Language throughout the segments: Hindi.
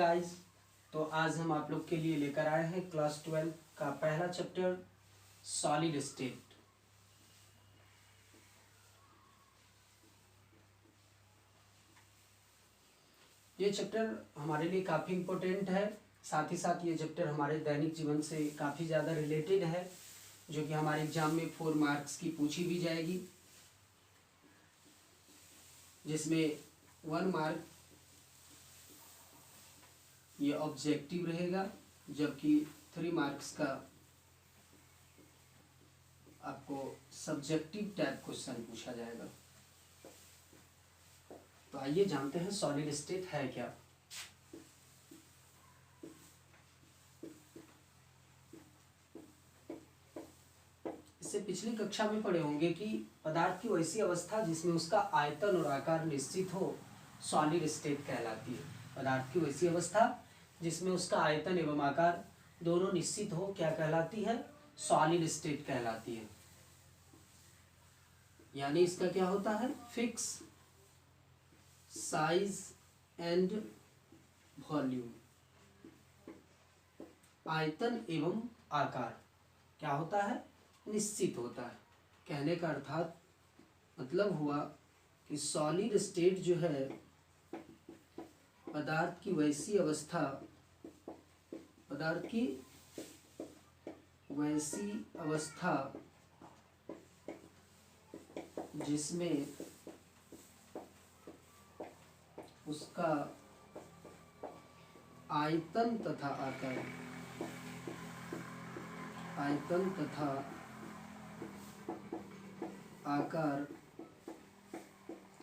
गाइस, तो आज हम आप लोग के लिए लेकर आए हैं क्लास 12 का पहला चैप्टर सॉलिड स्टेट। ये चैप्टर हमारे लिए काफ़ी इम्पोर्टेंट है, साथ ही साथ ये चैप्टर हमारे दैनिक जीवन से काफ़ी ज़्यादा रिलेटेड है, जो कि हमारे एग्जाम में 4 मार्क्स की पूछी भी जाएगी, जिसमें 1 मार्क ये ऑब्जेक्टिव रहेगा, जबकि 3 मार्क्स का आपको सब्जेक्टिव टाइप क्वेश्चन पूछा जाएगा। तो आइए जानते हैं सॉलिड स्टेट है क्या। इससे पिछली कक्षा में पढ़े होंगे कि पदार्थ की वैसी अवस्था जिसमें उसका आयतन और आकार निश्चित हो सॉलिड स्टेट कहलाती है। पदार्थ की वैसी अवस्था जिसमें उसका आयतन एवं आकार दोनों निश्चित हो क्या कहलाती है? सॉलिड स्टेट कहलाती है। यानी इसका क्या होता है? फिक्स साइज एंड वॉल्यूम, आयतन एवं आकार क्या होता है? निश्चित होता है। कहने का अर्थात मतलब हुआ कि सॉलिड स्टेट जो है पदार्थ की वैसी अवस्था, पदार्थ की वैसी अवस्था जिसमें उसका आयतन तथा आकार, आयतन तथा आकार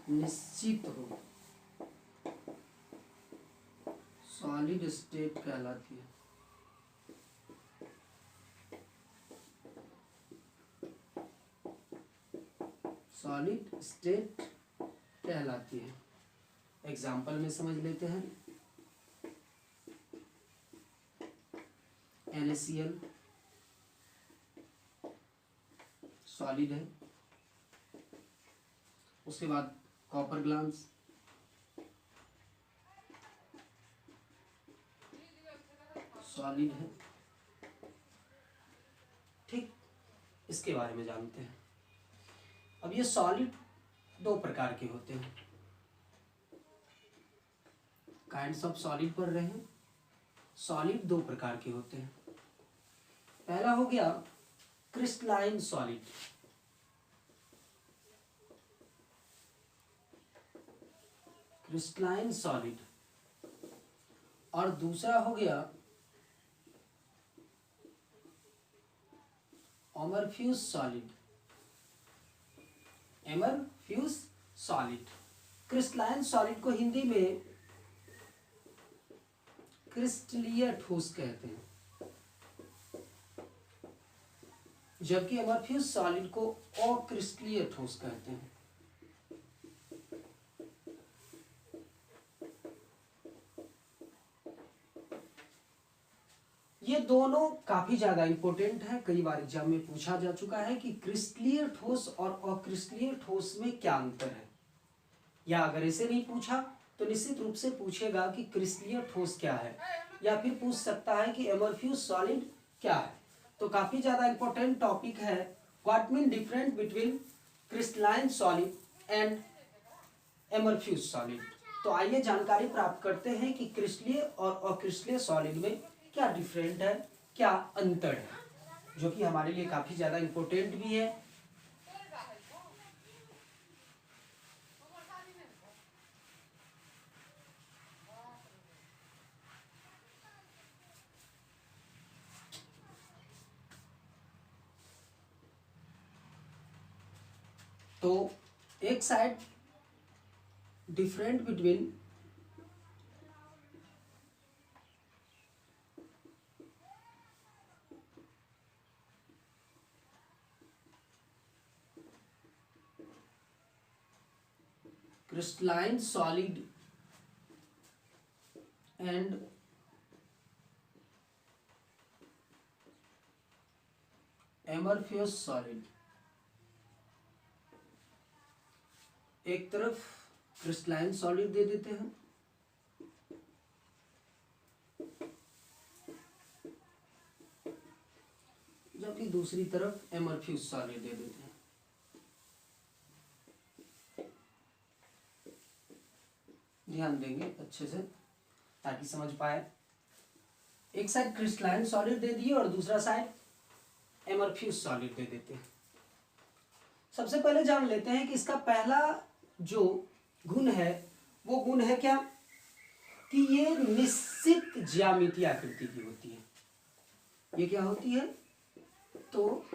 निश्चित हो, सॉलिड स्टेट कहलाती है। सॉलिड स्टेट कहलाती है। एग्जाम्पल में समझ लेते हैं। NaCl सॉलिड है। उसके बाद कॉपर ग्लास, सॉलिड है। ठीक, इसके बारे में जानते हैं। अब ये सॉलिड 2 प्रकार के होते हैं। काइंड्स ऑफ सॉलिड पढ़ रहे हैं। सॉलिड 2 प्रकार के होते हैं। पहला हो गया क्रिस्टलाइन सॉलिड, क्रिस्टलाइन सॉलिड, और दूसरा हो गया अमरफ्यूज सॉलिड, एमरफ्यूज सॉलिड। क्रिस्टलाइन सॉलिड को हिंदी में क्रिस्टलीय ठोस कहते हैं, जबकि अमरफ्यूज सॉलिड को अक्रिस्टलीय ठोस कहते हैं। ये दोनों काफी ज्यादा इंपॉर्टेंट है। कई बार एग्जाम में पूछा जा चुका है कि क्रिस्टलीय ठोस और अक्रिस्टलीय ठोस में क्या अंतर है, या अगर ऐसे नहीं पूछा तो निश्चित रूप से पूछेगा कि क्रिस्टलीय ठोस क्या है, या फिर पूछ सकता है कि अमरफ्यूज सॉलिड क्या है। तो काफी ज्यादा इंपॉर्टेंट टॉपिक है। What mean different between crystalline solid and amorphous solid. तो आइए जानकारी प्राप्त करते हैं कि क्रिस्टलीय और अक्रिस्टलीय सॉलिड में क्या डिफरेंट है, क्या अंतर है, जो कि हमारे लिए काफी ज्यादा इंपॉर्टेंट भी है। तो एक side different between crystalline solid and amorphous solid। एक तरफ क्रिस्टलाइन सॉलिड दे देते हैं जबकि दूसरी तरफ एमरफ्यूज सॉलिड दे देते हैं। ध्यान देंगे अच्छे से ताकि समझ पाए। एक साइड क्रिस्टलाइन सॉलिड दे दिए और दूसरा साइड एमरफ्यूज सॉलिड दे देते हैं। सबसे पहले जान लेते हैं कि इसका पहला जो गुण है वो गुण है क्या, कि ये निश्चित ज्यामितीय आकृति की होती है। ये क्या होती है, तो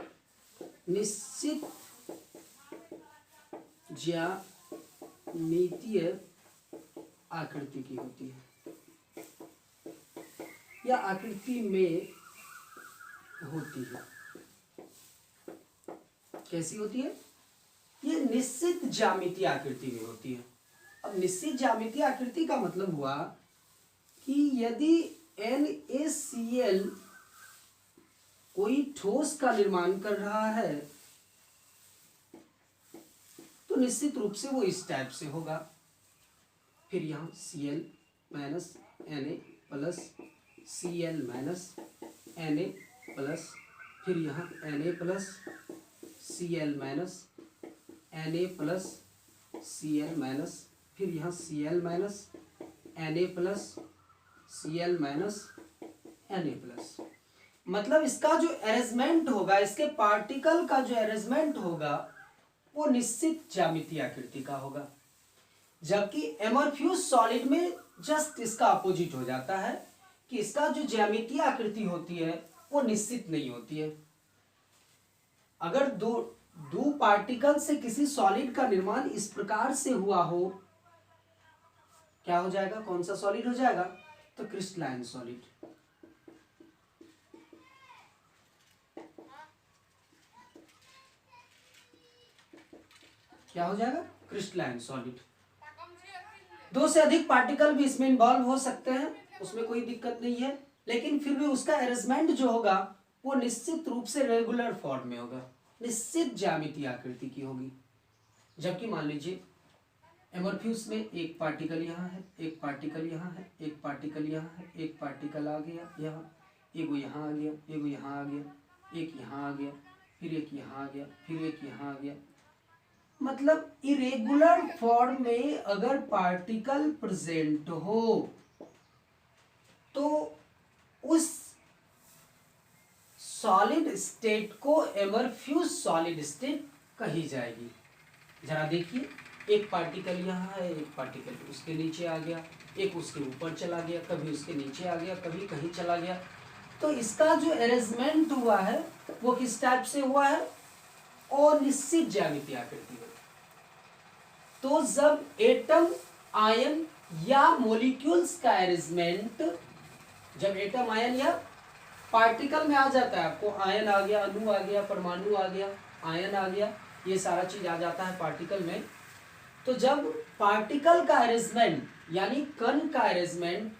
निश्चित ज्यामितीय आकृति की होती है, या आकृति में होती है। कैसी होती है, ये निश्चित ज्यामितीय आकृति में होती है। अब निश्चित ज्यामितीय आकृति का मतलब हुआ कि यदि NaCl कोई ठोस का निर्माण कर रहा है तो निश्चित रूप से वो इस टाइप से होगा। फिर यहाँ Cl minus Na plus Cl minus Na plus, फिर यहाँ Na plus Cl minus Na plus Cl minus, फिर यहाँ Cl minus Na plus Cl minus Na plus. मतलब इसका जो अरेंजमेंट होगा, इसके पार्टिकल का जो अरेंजमेंट होगा वो निश्चित ज्यामितीय आकृति का होगा। जबकि एमरफ्यूज सॉलिड में जस्ट इसका अपोजिट हो जाता है कि इसका जो ज्यामितीय आकृति होती है वो निश्चित नहीं होती है। अगर दो पार्टिकल से किसी सॉलिड का निर्माण इस प्रकार से हुआ हो, क्या हो जाएगा, कौन सा सॉलिड हो जाएगा, तो क्रिस्टलाइन सॉलिड। क्या हो जाएगा, क्रिस्टलाइन सॉलिड। दो से अधिक पार्टिकल भी इसमें इन्वॉल्व हो सकते हैं, उसमें कोई दिक्कत नहीं है, लेकिन फिर भी उसका अरेंजमेंट जो होगा वो निश्चित रूप से रेगुलर फॉर्म में होगा, निश्चित ज्यामितीय आकृति की होगी। जबकि मान लीजिए एमरफ्यूज में एक पार्टिकल यहाँ है, एक पार्टिकल यहाँ है, एक पार्टिकल यहाँ है, एक पार्टिकल आ गया यहाँ, एक यहाँ आ गया, एक यहाँ आ गया, एक यहाँ आ गया, फिर एक यहाँ आ गया, फिर एक यहाँ आ गया। मतलब इरेगुलर फॉर्म में अगर पार्टिकल प्रेजेंट हो तो उस सॉलिड स्टेट को एमरफ्यूज सॉलिड स्टेट कही जाएगी। जरा देखिए, एक पार्टिकल यहाँ है, एक पार्टिकल उसके नीचे आ गया, एक उसके ऊपर चला गया, कभी उसके नीचे आ गया, कभी कहीं चला गया। तो इसका जो अरेंजमेंट हुआ है वो किस टाइप से हुआ है, अनिश्चित ज्यामितीय आकृति में। तो जब एटम, आयन या मॉलिक्यूल्स का अरेंजमेंट, जब एटम, आयन या पार्टिकल में आ जाता है, आपको आयन आ गया, अणु आ गया, परमाणु आ गया, आयन आ गया, ये सारा चीज आ जाता है पार्टिकल में। तो जब पार्टिकल का अरेंजमेंट यानी कण का अरेंजमेंट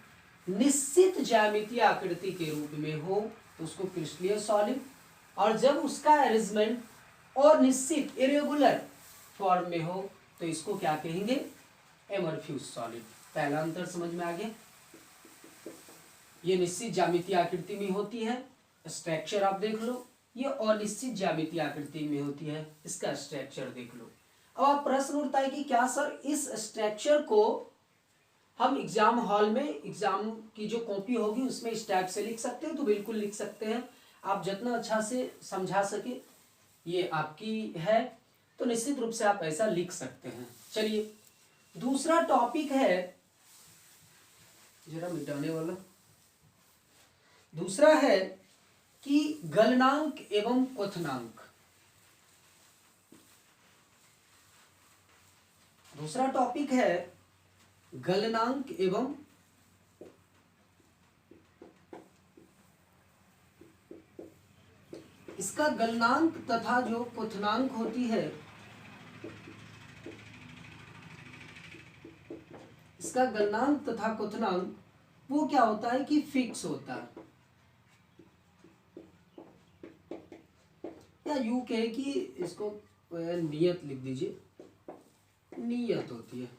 निश्चित ज्यामितीय आकृति के रूप में हो तो उसको क्रिस्टलीय सॉलिड, और जब उसका अरेंजमेंट और निश्चित इरेगुलर फॉर्म में हो तो इसको क्या कहेंगे, एमरफ्यूज सॉलिड। पहला अंतर समझ में आ गया। ये निश्चित ज्यामितीय आकृति में होती है, स्ट्रक्चर आप देख लो, ये अनिश्चित ज्यामितीय आकृति में होती है, इसका स्ट्रक्चर देख लो। अब आप प्रश्न उठता है कि क्या सर इस स्ट्रक्चर को हम एग्जाम हॉल में, एग्जाम की जो कॉपी होगी उसमें इस टाइप से लिख सकते हैं? तो बिल्कुल लिख सकते हैं, आप जितना अच्छा से समझा सके ये आपकी है, तो निश्चित रूप से आप ऐसा लिख सकते हैं। चलिए दूसरा टॉपिक है, जरा मिटाने वाला, दूसरा है कि गलनांक एवं क्वथनांक। दूसरा टॉपिक है गलनांक एवं इसका गलनांक तथा जो क्वथनांक होती है, इसका गलनांक तथा क्वथनांक वो क्या होता है कि फिक्स होता है, या यूं कहे कि इसको नियत लिख दीजिए, नियत होती है।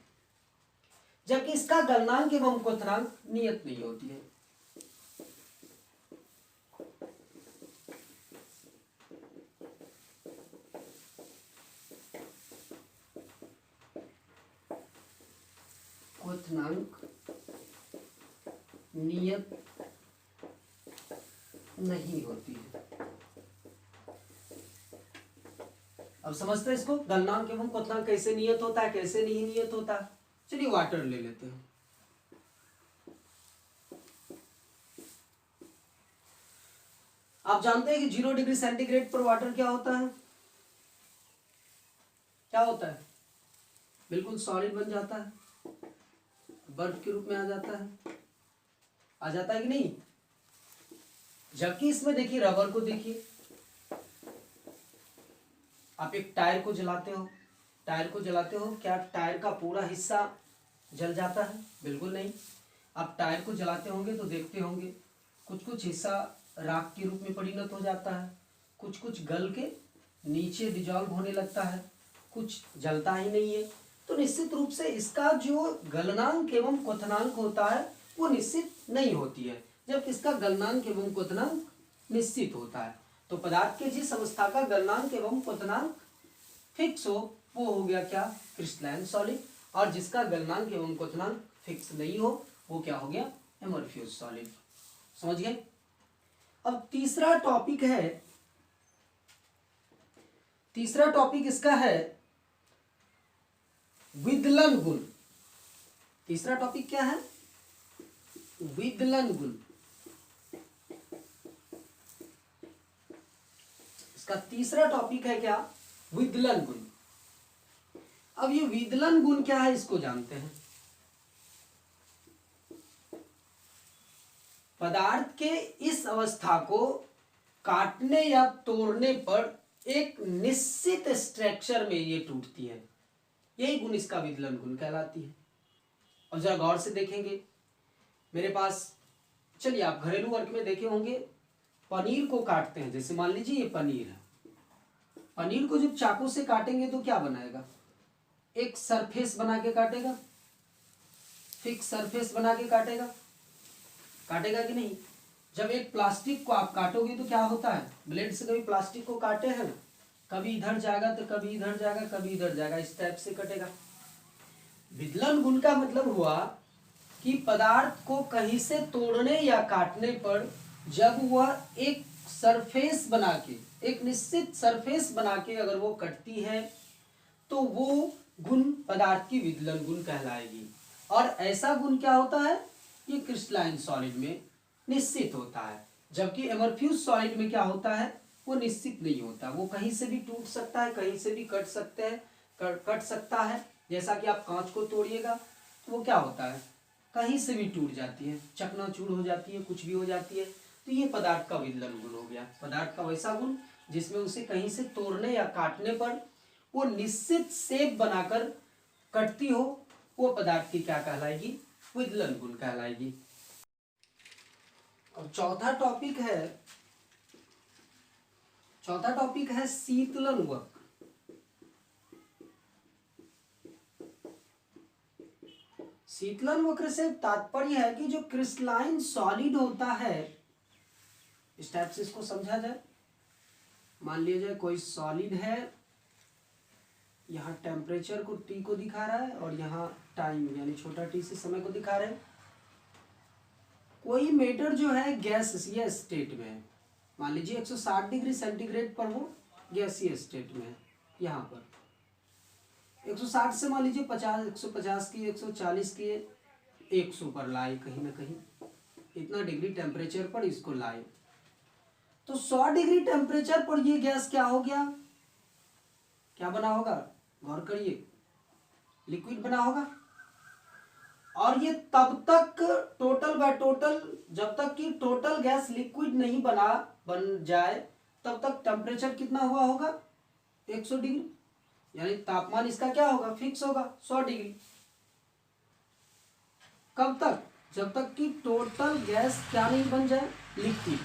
जबकि इसका गलनांक एवं क्वथनांक नियत नहीं होती है। क्वथनांक नियत नहीं होती है। अब समझते हैं इसको, गलनांक एवं क्वथनांक कैसे नियत होता है, कैसे नहीं नियत होता। चलिए वाटर ले लेते हैं। आप जानते हैं कि 0 डिग्री सेंटीग्रेड पर वाटर क्या होता है, क्या होता है, बिल्कुल सॉलिड बन जाता है, बर्फ के रूप में आ जाता है, आ जाता है कि नहीं। जबकि इसमें देखिए रबर को देखिए, आप एक टायर को जलाते हो, टायर को जलाते हो, क्या टायर का पूरा हिस्सा जल जाता है, बिल्कुल नहीं। आप टायर को जलाते होंगे तो देखते होंगे कुछ कुछ हिस्सा राख के रूप में परिणत हो जाता है, कुछ कुछ गल के नीचे डिजॉल्व होने लगता है, कुछ जलता ही नहीं है। तो निश्चित रूप से इसका जो गलनांक एवं क्वथनांक होता है वो निश्चित नहीं होती है, जबकि इसका गलनांक एवं क्वथनांक निश्चित होता है। तो पदार्थ के जिस अवस्था का गलनांक एवं क्वथनांक फिक्स हो वो हो गया क्या, क्रिस्टलाइन सॉलिड, और जिसका गलनांक एवं क्वथनांक फिक्स नहीं हो वो क्या हो गया, एमरफ्यूज सॉलिड। समझ गए। अब तीसरा टॉपिक है, तीसरा टॉपिक इसका है विदलन गुण। तीसरा टॉपिक क्या है, विदलन गुण। इसका तीसरा टॉपिक है क्या, विदलन गुण। अब ये विदलन गुण क्या है इसको जानते हैं। पदार्थ के इस अवस्था को काटने या तोड़ने पर एक निश्चित स्ट्रक्चर में ये टूटती है, यही गुण इसका विदलन गुण कहलाती है। और जरा गौर से देखेंगे मेरे पास, चलिए आप घरेलू वर्ग में देखे होंगे, पनीर को काटते हैं, जैसे मान लीजिए ये पनीर है, पनीर को जब चाकू से काटेंगे तो क्या बनाएगा, एक सरफेस बना के काटेगा, फिक्स सरफेस बना के काटेगा, काटेगा कि नहीं। जब एक प्लास्टिक को आप काटोगे तो क्या होता है, ब्लेड से कभी प्लास्टिक को काटे हैं ना, कभी इधर जाएगा तो कभी इधर जाएगा, कभी इधर जाएगा, इस टाइप से कटेगा। विदलन गुण का मतलब हुआ कि पदार्थ को कहीं से तोड़ने या काटने पर जब वह एक सरफेस बना के, एक निश्चित सरफेस बना के अगर वो कटती है तो वो गुण पदार्थ की विदलन गुण कहलाएगी। और ऐसा गुण क्या होता है, ये क्रिस्टलाइन सॉलिड में निश्चित होता है, जबकि एमरफ्यूज सॉलिड में क्या होता है, वो निश्चित नहीं होता, वो कहीं से भी टूट सकता है, कहीं से भी कट सकते हैं, कट सकता है। जैसा कि आप कांच को तोड़िएगा तो वो क्या होता है, कहीं से भी टूट जाती है, चकनाचूर हो जाती है, कुछ भी हो जाती है। तो ये पदार्थ का विदलन गुण हो गया, पदार्थ का वैसा गुण जिसमें उसे कहीं से तोड़ने या काटने पर वो निश्चित शेप बनाकर कटती हो, वो पदार्थ की क्या कहलाएगी, विदलन गुण कहलाएगी। अब चौथा टॉपिक है शीतलन वक्र। शीतलन वक्र से तात्पर्य है कि जो क्रिस्टलाइन सॉलिड होता है, इस टाइप से इसको समझा जाए। मान लिया जाए कोई सॉलिड है, यहाँ टेम्परेचर को टी को दिखा रहा है और यहाँ टाइम यानी छोटा टी से समय को दिखा रहे हैं। कोई मैटर जो है गैसीय स्टेट में है, मान लीजिए 160 डिग्री सेंटीग्रेड पर वो गैसीय स्टेट में है। यहाँ पर 160 से मान लीजिए 50, 150 की, 140 की, 100 पर लाए, कहीं ना कहीं इतना डिग्री टेम्परेचर पर इसको लाए, तो 100 डिग्री टेम्परेचर पर ये गैस क्या हो गया, क्या बना होगा, गौर करिए, लिक्विड बना होगा। और ये तब तक टोटल बाय टोटल, जब तक कि टोटल गैस लिक्विड नहीं बन जाए तब तक टेम्परेचर कितना हुआ होगा, 100 डिग्री, यानी तापमान इसका क्या होगा, फिक्स होगा 100 डिग्री। कब तक, जब तक कि टोटल गैस क्या नहीं बन जाए, लिक्विड।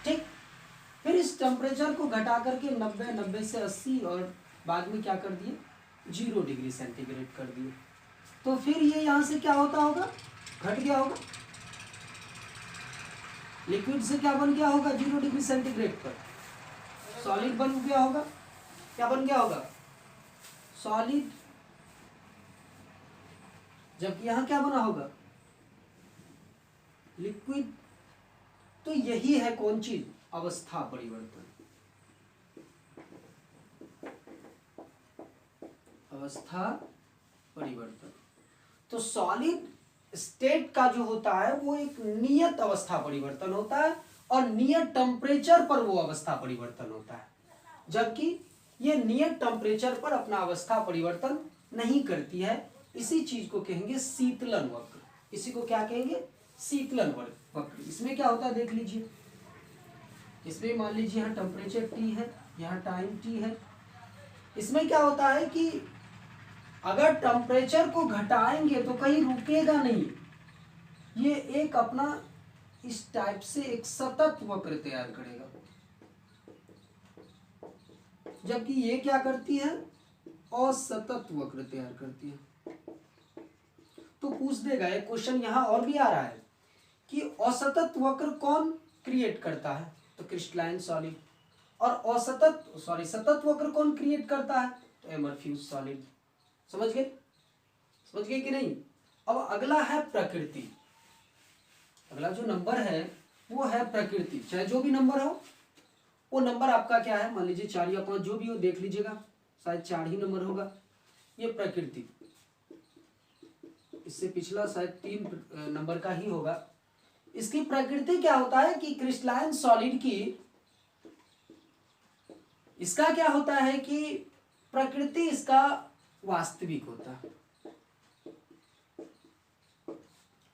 ठीक, फिर इस टेम्परेचर को घटा करके 90 से 80 और बाद में क्या कर दिए, 0 डिग्री सेंटीग्रेड कर दिए। तो फिर ये यहाँ से क्या होता होगा, घट गया होगा, लिक्विड से क्या बन गया होगा, 0 डिग्री सेंटीग्रेड पर सॉलिड बन गया होगा। क्या बन गया होगा, सॉलिड। जबकि यहाँ क्या बना होगा, लिक्विड। तो यही है कौन चीज, अवस्था परिवर्तन। अवस्था परिवर्तन। तो सॉलिड स्टेट का जो होता है वो एक नियत अवस्था परिवर्तन होता है और नियत टेम्परेचर पर वो अवस्था परिवर्तन होता है, जबकि ये नियत टेम्परेचर पर अपना अवस्था परिवर्तन नहीं करती है। इसी चीज को कहेंगे शीतलन वक्र। इसी को क्या कहेंगे, शीतलन वक्र। इसमें क्या होता है देख लीजिए, इसमें मान लीजिए यहाँ टेम्परेचर T है, यहाँ टाइम T है। इसमें क्या होता है कि अगर टेम्परेचर को घटाएंगे तो कहीं रुकेगा नहीं, ये एक अपना इस टाइप से एक सतत वक्र तैयार करेगा, जबकि ये क्या करती है, असतत वक्र तैयार करती है। तो पूछ देगा एक क्वेश्चन यहाँ और भी आ रहा है कि असतत वक्र कौन क्रिएट करता है, तो क्रिस्टलाइन सॉलिड। और सतत वक्र कौन क्रिएट करता है, तो एमरफ्यूज सॉलिड। समझ गए कि नहीं। अब अगला है प्रकृति। अगला जो नंबर है वो है प्रकृति। चाहे जो भी नंबर हो, वो नंबर आपका क्या है, मान लीजिए 4 या 5 जो भी हो, देख लीजिएगा शायद 4 ही नंबर होगा। ये प्रकृति, इससे पिछला शायद 3 नंबर का ही होगा। इसकी प्रकृति क्या होता है कि क्रिस्टलाइन सॉलिड की, इसका क्या होता है कि प्रकृति इसका वास्तविक होता है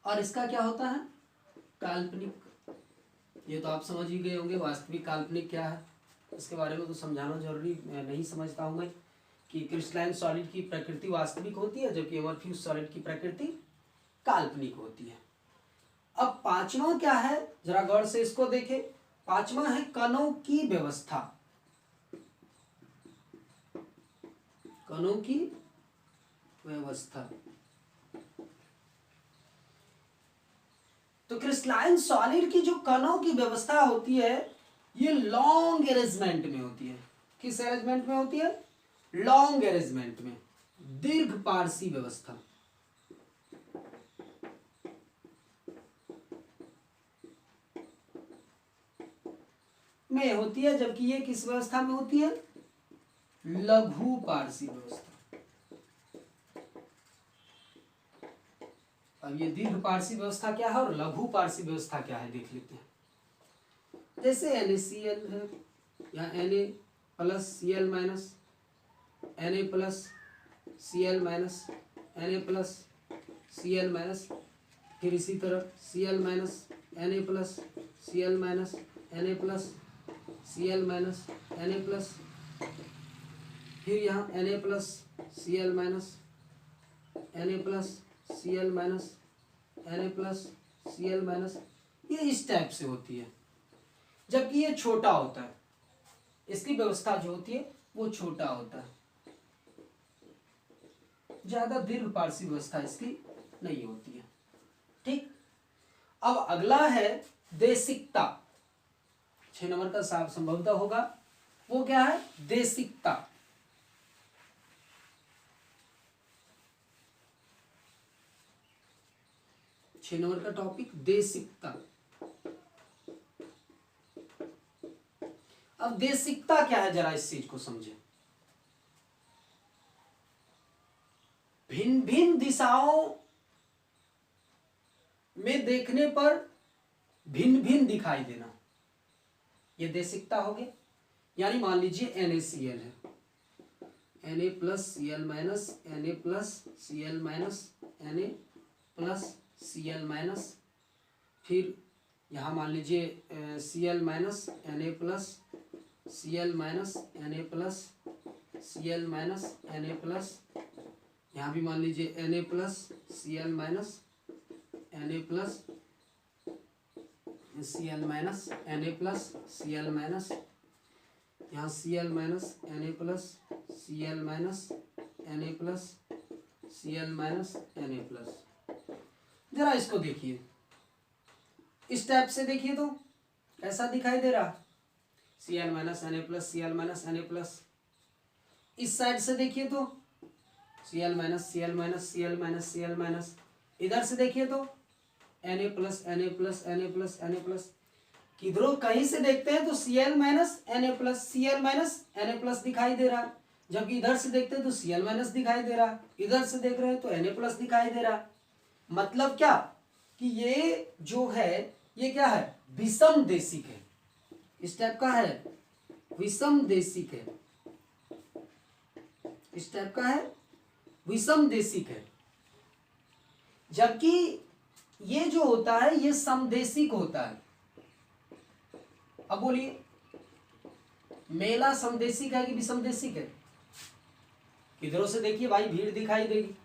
और इसका क्या होता है, काल्पनिक। ये तो आप समझ ही गए होंगे वास्तविक काल्पनिक क्या है, इसके बारे में तो समझाना जरूरी नहीं समझता हूं मैं, कि क्रिस्टलाइन सॉलिड की प्रकृति वास्तविक होती है जबकि एमरफ्यूज सॉलिड की प्रकृति काल्पनिक होती है। अब पांचवा क्या है, जरा गौर से इसको देखें। पांचवा है कणों की व्यवस्था। कणों की व्यवस्था। तो क्रिस्टलाइन सॉलिड की जो कणों की व्यवस्था होती है ये लॉन्ग अरेंजमेंट में होती है। किस अरेंजमेंट में होती है, लॉन्ग अरेंजमेंट में, दीर्घ पारसी व्यवस्था। में होती है, जबकि ये किस व्यवस्था में होती है, लघु पारसी व्यवस्था। अब ये दीर्घ पारसी व्यवस्था क्या है और लघु पारसी व्यवस्था क्या है देख लेते हैं। जैसे NaCl है, या Na plus Cl minus, Na plus Cl minus, Na plus Cl minus, फिर इसी तरह Cl minus Na plus Cl minus, Na plus Cl minus, Na plus, फिर यहाँ Na plus Cl minus, Na plus Cl minus, Na plus Cl minus, ये इस टाइप से होती है। जबकि ये छोटा होता है, इसकी व्यवस्था जो होती है वो छोटा होता है, ज्यादा दीर्घ पारसी व्यवस्था इसकी नहीं होती है। ठीक। अब अगला है देशिकता। 6 नंबर का साफ संभवतः होगा, वो क्या है, देशिकता। छह नंबर का टॉपिक देशिकता। अब देशिकता क्या है, जरा इस चीज को समझे। भिन्न भिन्न दिशाओं में देखने पर भिन्न भिन्न दिखाई देना, ये देशिकता हो गया। यानी मान लीजिए NaCl है, Na plus Cl minus, Na plus Cl minus, Na plus Cl minus, फिर यहाँ मान लीजिए Cl minus, Na plus Cl minus, Na plus Cl minus, Na plus, यहाँ भी मान लीजिए Na plus Cl minus, Na plus Cl minus, Na plus Cl minus, यहाँ Cl minus, Na plus Cl minus, Na plus Cl minus, Na plus. जरा इसको देखिए, इस टाइप से देखिए तो कैसा दिखाई दे रहा, Cl minus Na plus, Cl minus Na plus. इस साइड से देखिए तो Cl minus Cl minus Cl minus Cl minus, इधर से देखिए तो Na plus Na plus Na plus Na plus, किधरों कहीं से देखते हैं तो Cl minus Na plus Cl minus Na plus दिखाई दे रहा है, जबकि इधर से देखते हैं तो Cl माइनस दिखाई दे रहा है, इधर से देख रहे हैं तो Na प्लस दिखाई दे रहा है। मतलब क्या कि ये जो है ये क्या है, विषम देशिक है, इस टाइप का है, विषम देशिक है, इस टाइप का है, विषम देशिक है। जबकि ये जो होता है ये समदेशिक होता है। अब बोलिए मेला समदेशिक है कि विषमदेशिक है? किधरों से देखिए भाई भीड़ दिखाई देगी,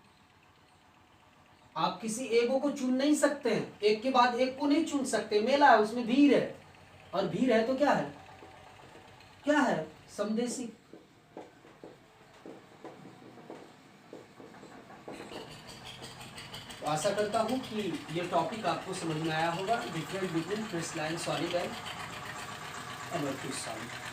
आप किसी एगो को चुन नहीं सकते हैं, एक के बाद एक को नहीं चुन सकते, मेला है उसमें भीड़ है, और भीड़ है तो क्या है, क्या है, समदेशिक। तो आशा करता हूं कि ये टॉपिक आपको समझ में आया होगा, different between crystalline solid and amorphous solid.